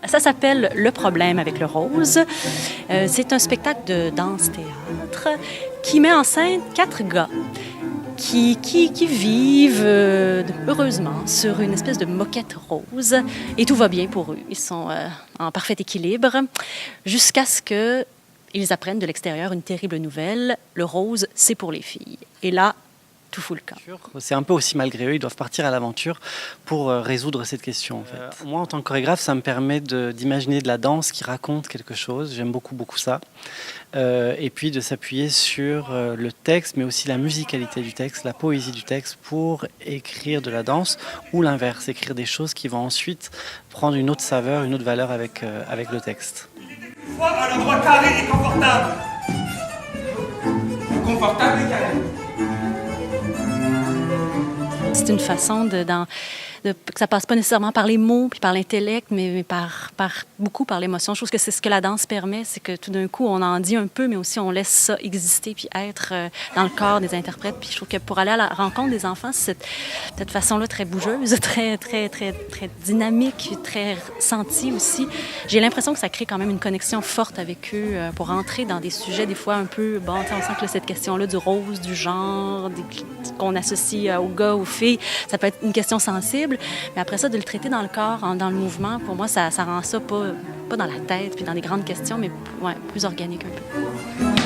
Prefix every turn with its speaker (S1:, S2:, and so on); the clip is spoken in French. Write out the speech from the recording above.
S1: Ça s'appelle Le problème avec le rose. C'est un spectacle de danse-théâtre qui met en scène 4 gars qui vivent heureusement sur une espèce de moquette rose et tout va bien pour eux. Ils sont en parfait équilibre jusqu'à ce qu'ils apprennent de l'extérieur une terrible nouvelle. Le rose, c'est pour les filles. Et là, tout fout le camp.
S2: C'est un peu aussi malgré eux, ils doivent partir à l'aventure pour résoudre cette question. En fait. Moi, en tant que chorégraphe, ça me permet d'imaginer de la danse qui raconte quelque chose. J'aime beaucoup ça. Et puis de s'appuyer sur le texte, mais aussi la musicalité du texte, la poésie du texte pour écrire de la danse ou l'inverse, écrire des choses qui vont ensuite prendre une autre saveur, une autre valeur avec le texte.
S3: Un endroit carré et confortable. Confortable et carré.
S1: C'est une façon que ça passe pas nécessairement par les mots puis par l'intellect, mais beaucoup par l'émotion. Je trouve que c'est ce que la danse permet, c'est que tout d'un coup, on en dit un peu, mais aussi on laisse ça exister puis être dans le corps des interprètes. Puis je trouve que pour aller à la rencontre des enfants, c'est cette façon-là très bougeuse, très dynamique, très sentie aussi. J'ai l'impression que ça crée quand même une connexion forte avec eux pour entrer dans des sujets des fois un peu, bon, on sent que cette question-là du rose, du genre, qu'on associe aux gars, aux filles, ça peut être une question sensible. Mais après ça, de le traiter dans le corps, dans le mouvement, pour moi, ça rend ça pas dans la tête puis dans des grandes questions, mais plus organique un peu.